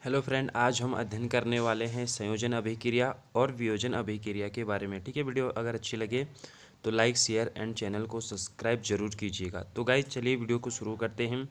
Hello friend, आज हम अध्ययन करने वाले हैं संयोजन अभिक्रिया और वियोजन अभिक्रिया के बारे में। ठीक है, वीडियो अगर अच्छी लगे तो लाइक शेयर एंड चैनल को सब्सक्राइब जरूर कीजिएगा। तो गाइज चलिए वीडियो को शुरू करते हैं।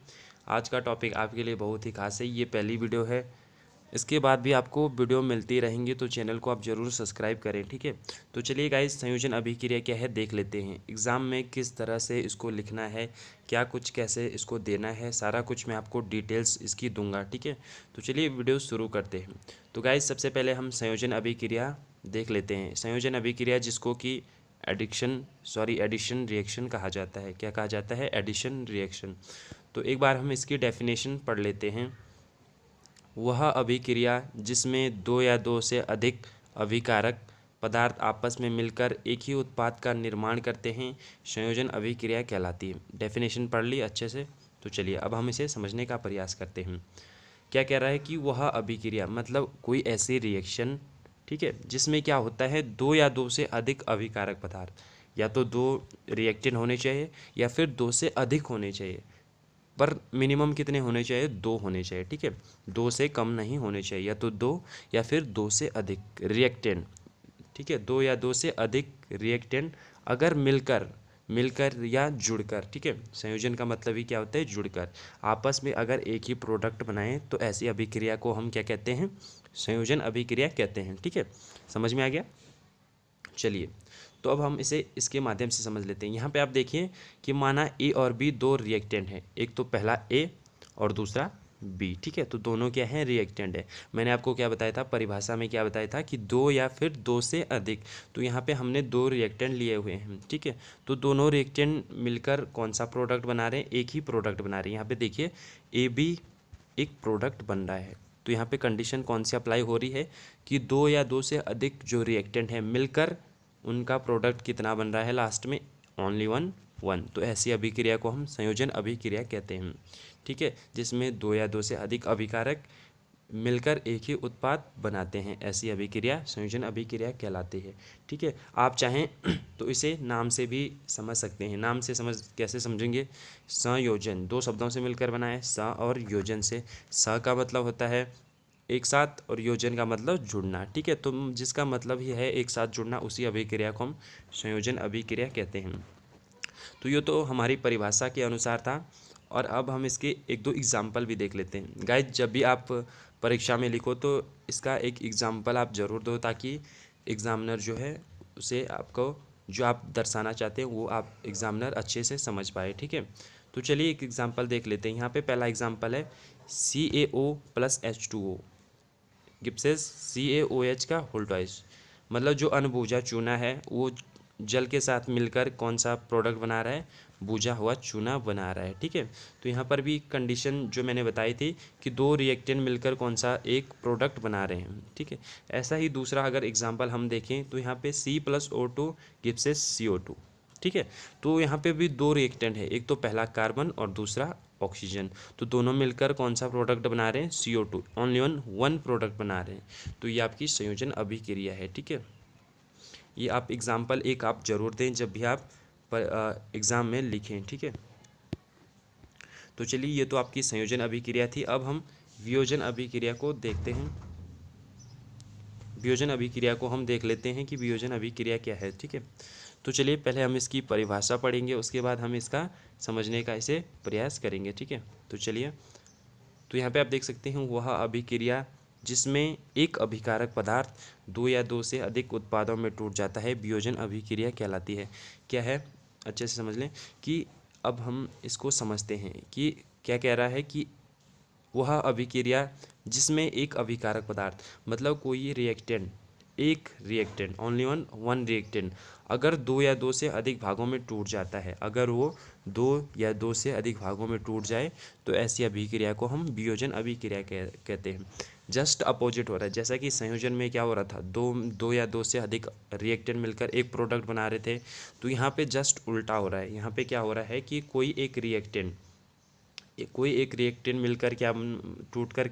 आज का टॉपिक आपके लिए बहुत ही खास है, ये पहली वीडियो है। इसके बाद भी आपको वीडियो मिलती रहेंगी, तो चैनल को आप ज़रूर सब्सक्राइब करें। ठीक है, तो चलिए गाइस, संयोजन अभिक्रिया क्या है देख लेते हैं। एग्ज़ाम में किस तरह से इसको लिखना है, क्या कुछ कैसे इसको देना है, सारा कुछ मैं आपको डिटेल्स इसकी दूंगा। ठीक है, तो चलिए वीडियो शुरू करते हैं। तो गाइस सबसे पहले हम संयोजन अभिक्रिया देख लेते हैं। संयोजन अभिक्रिया जिसको कि एडिशन रिएक्शन कहा जाता है। क्या कहा जाता है? Addition reaction. तो एक बार हम इसकी डेफिनेशन पढ़ लेते हैं। वह अभिक्रिया जिसमें दो या दो से अधिक अभिकारक पदार्थ आपस में मिलकर एक ही उत्पाद का निर्माण करते हैं, संयोजन अभिक्रिया कहलाती है। डेफिनेशन पढ़ ली अच्छे से। तो चलिए अब हम इसे समझने का प्रयास करते हैं। क्या कह रहा है कि वह अभिक्रिया मतलब कोई ऐसी रिएक्शन, ठीक है, जिसमें क्या होता है, दो या दो से अधिक अभिकारक पदार्थ, या तो दो रिएक्टेंट होने चाहिए या फिर दो से अधिक होने चाहिए, पर मिनिमम कितने होने चाहिए? दो होने चाहिए। ठीक है, दो से कम नहीं होने चाहिए, या तो दो या फिर दो से अधिक रिएक्टेंट। ठीक है, दो या दो से अधिक रिएक्टेंट अगर मिलकर मिलकर या जुड़कर, ठीक है, संयोजन का मतलब ही क्या होता है? जुड़कर आपस में अगर एक ही प्रोडक्ट बनाएं तो ऐसी अभिक्रिया को हम क्या कहते हैं? संयोजन अभिक्रिया कहते हैं। ठीक है, समझ में आ गया? चलिए, तो अब हम इसे इसके माध्यम से समझ लेते हैं। यहाँ पे आप देखिए कि माना ए और बी दो रिएक्टेंट हैं, एक तो पहला ए और दूसरा बी। ठीक है, तो दोनों क्या हैं? रिएक्टेंट है। मैंने आपको क्या बताया था, परिभाषा में क्या बताया था कि दो या फिर दो से अधिक। तो यहाँ पे हमने दो रिएक्टेंट लिए हुए हैं। ठीक है, तो दोनों रिएक्टेंट मिलकर कौन सा प्रोडक्ट बना रहे हैं? एक ही प्रोडक्ट बना रहे हैं। यहाँ पे देखिए ए बी एक प्रोडक्ट बन रहा है। तो यहाँ पे कंडीशन कौन सी अप्लाई हो रही है कि दो या दो से अधिक जो रिएक्टेंट हैं मिलकर उनका प्रोडक्ट कितना बन रहा है? लास्ट में ओनली वन। तो ऐसी अभिक्रिया को हम संयोजन अभिक्रिया कहते हैं। ठीक है, जिसमें दो या दो से अधिक अभिकारक मिलकर एक ही उत्पाद बनाते हैं, ऐसी अभिक्रिया संयोजन अभिक्रिया कहलाती है। ठीक है, आप चाहें तो इसे नाम से भी समझ सकते हैं। नाम से समझ कैसे समझेंगे? संयोजन दो शब्दों से मिलकर बना है, स और योजन से। स का मतलब होता है एक साथ और योजन का मतलब जुड़ना। ठीक है, तो जिसका मतलब ही है एक साथ जुड़ना, उसी अभिक्रिया को हम संयोजन अभिक्रिया कहते हैं। तो ये तो हमारी परिभाषा के अनुसार था, और अब हम इसके एक दो एग्जाम्पल भी देख लेते हैं। गाइज जब भी आप परीक्षा में लिखो तो इसका एक एग्जाम्पल आप ज़रूर दो, ताकि एग्ज़ामिनर जो है उसे आपको जो आप दर्शाना चाहते हैं वो आप एग्ज़ामिनर अच्छे से समझ पाए। ठीक है, तो चलिए एक एग्जाम्पल देख लेते हैं। यहाँ पे पहला एग्जाम्पल है CaO प्लस H2O गिब्सेस CaOH का होल ट्वाइस। मतलब जो अनबूझा चूना है वो जल के साथ मिलकर कौन सा प्रोडक्ट बना रहा है? बूझा हुआ चूना बना रहा है। ठीक है, तो यहाँ पर भी कंडीशन जो मैंने बताई थी कि दो रिएक्टेंट मिलकर कौन सा एक प्रोडक्ट बना रहे हैं। ठीक है, ऐसा ही दूसरा अगर एग्जांपल हम देखें तो यहाँ पे C+O2 गिब्सेस CO2। ठीक है, तो यहाँ पे भी दो रिएक्टेंट है, एक तो पहला कार्बन और दूसरा ऑक्सीजन। तो दोनों मिलकर कौन सा प्रोडक्ट बना रहे हैं? CO2। ओनली वन प्रोडक्ट बना रहे हैं। तो ये आपकी संयोजन अभिक्रिया है। ठीक है, ये आप एग्जाम्पल एक आप जरूर दें जब भी आप एग्ज़ाम में लिखें। ठीक है, तो चलिए ये तो आपकी संयोजन अभिक्रिया थी। अब हम वियोजन अभिक्रिया को देखते हैं। वियोजन अभिक्रिया को हम देख लेते हैं कि वियोजन अभिक्रिया क्या है। ठीक है, तो चलिए पहले हम इसकी परिभाषा पढ़ेंगे, उसके बाद हम इसका समझने का इसे प्रयास करेंगे। ठीक है, तो चलिए, तो यहाँ पे आप देख सकते हैं वह अभिक्रिया जिसमें एक अभिकारक पदार्थ दो या दो से अधिक उत्पादों में टूट जाता है, वियोजन अभिक्रिया कहलाती है। क्या है? अच्छे से समझ लें कि अब हम इसको समझते हैं कि क्या कह रहा है कि वह अभिक्रिया जिसमें एक अभिकारक पदार्थ मतलब कोई रिएक्टेंट, एक रिएक्टेंट ओनली वन रिएक्टेंट अगर दो या दो से अधिक भागों में टूट जाता है, अगर वो दो या दो से अधिक भागों में टूट जाए तो ऐसी अभिक्रिया को हम वियोजन अभिक्रिया कहते हैं। जस्ट अपोजिट हो रहा है, जैसा कि संयोजन में क्या हो रहा था, दो या दो से अधिक रिएक्टेंट मिलकर एक प्रोडक्ट बना रहे थे, तो यहाँ पे जस्ट उल्टा हो रहा है। यहाँ पे क्या हो रहा है कि कोई एक रिएक्टेंट मिलकर क्या टूटकर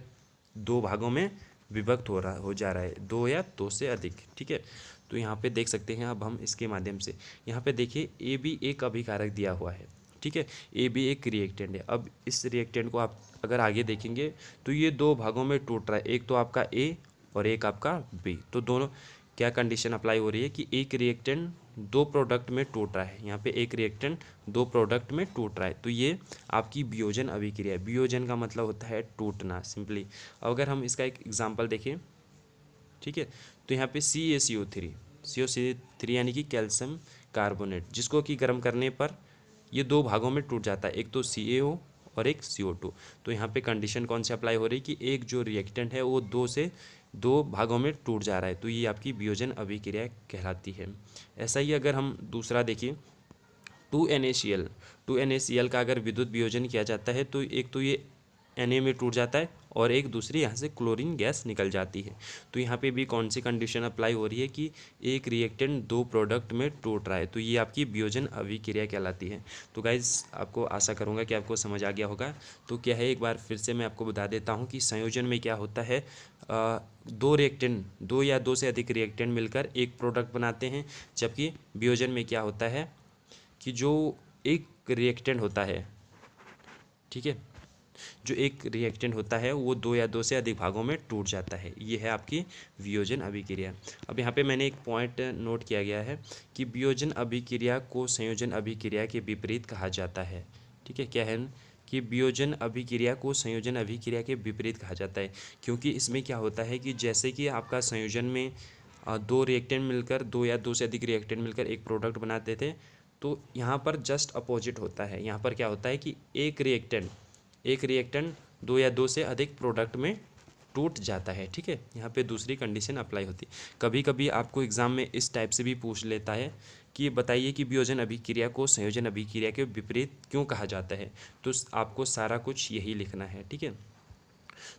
दो भागों में विभक्त हो जा रहा है, दो या दो से अधिक। ठीक है, तो यहाँ पे देख सकते हैं अब हम इसके माध्यम से, यहाँ पे देखिए ए बी एक अभिकारक दिया हुआ है। ठीक है। ए भी एक रिएक्टेंट है। अब इस रिएक्टेंट को आप अगर आगे देखेंगे तो ये दो भागों में टूट रहा है, एक तो आपका ए और एक आपका बी। तो दोनों क्या कंडीशन अप्लाई हो रही है कि एक रिएक्टेंट दो प्रोडक्ट में टूट रहा है, यहाँ पे एक रिएक्टेंट दो प्रोडक्ट में टूट रहा है, तो ये आपकी वियोजन अभिक्रिया है। वियोजन का मतलब होता है टूटना सिंपली। अगर हम इसका एक एग्जांपल देखें, ठीक है, तो यहाँ पे CaCO3 यानी कि कैल्शियम कार्बोनेट, जिसको कि गर्म करने पर ये दो भागों में टूट जाता है, एक तो CaO और एक CO2। तो यहाँ पे कंडीशन कौन सी अप्लाई हो रही है कि एक जो रिएक्टेंट है वो दो भागों में टूट जा रहा है, तो ये आपकी वियोजन अभिक्रिया कहलाती है। ऐसा ही अगर हम दूसरा देखिए 2NaCl का अगर विद्युत वियोजन किया जाता है तो एक तो ये Na में टूट जाता है और एक दूसरी यहाँ से क्लोरीन गैस निकल जाती है। तो यहाँ पे भी कौन सी कंडीशन अप्लाई हो रही है कि एक रिएक्टेंट दो प्रोडक्ट में टूट रहा है, तो ये आपकी वियोजन अभिक्रिया कहलाती है। तो गाइज़ आपको आशा करूँगा कि आपको समझ आ गया होगा। तो क्या है, एक बार फिर से मैं आपको बता देता हूँ कि संयोजन में क्या होता है। दो या दो से अधिक रिएक्टेंट मिलकर एक प्रोडक्ट बनाते हैं, जबकि वियोजन में क्या होता है कि जो एक रिएक्टेंट होता है, ठीक है, जो एक रिएक्टेंट होता है वो दो या दो से अधिक भागों में टूट जाता है। ये है आपकी वियोजन अभिक्रिया। अब यहाँ पे मैंने एक पॉइंट नोट किया गया है कि वियोजन अभिक्रिया को संयोजन अभिक्रिया के विपरीत कहा जाता है। ठीक है, क्या है कि वियोजन अभिक्रिया को संयोजन अभिक्रिया के विपरीत कहा जाता है, क्योंकि इसमें क्या होता है कि जैसे कि आपका संयोजन में दो या दो से अधिक रिएक्टेंट मिलकर एक प्रोडक्ट बनाते थे, तो यहाँ पर जस्ट अपोजिट होता है। यहाँ पर क्या होता है कि एक रिएक्टेंट दो या दो से अधिक प्रोडक्ट में टूट जाता है। ठीक है, यहाँ पे दूसरी कंडीशन अप्लाई होती है। कभी कभी आपको एग्जाम में इस टाइप से भी पूछ लेता है कि बताइए कि वियोजन अभिक्रिया को संयोजन अभिक्रिया के विपरीत क्यों कहा जाता है, तो आपको सारा कुछ यही लिखना है। ठीक है,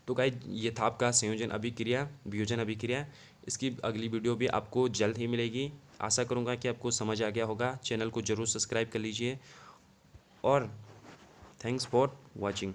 तो गाइस ये था आपका संयोजन अभिक्रिया, वियोजन अभिक्रिया। इसकी अगली वीडियो भी आपको जल्द ही मिलेगी। आशा करूँगा कि आपको समझ आ गया होगा। चैनल को ज़रूर सब्सक्राइब कर लीजिए और थैंक्स फॉर वॉचिंग।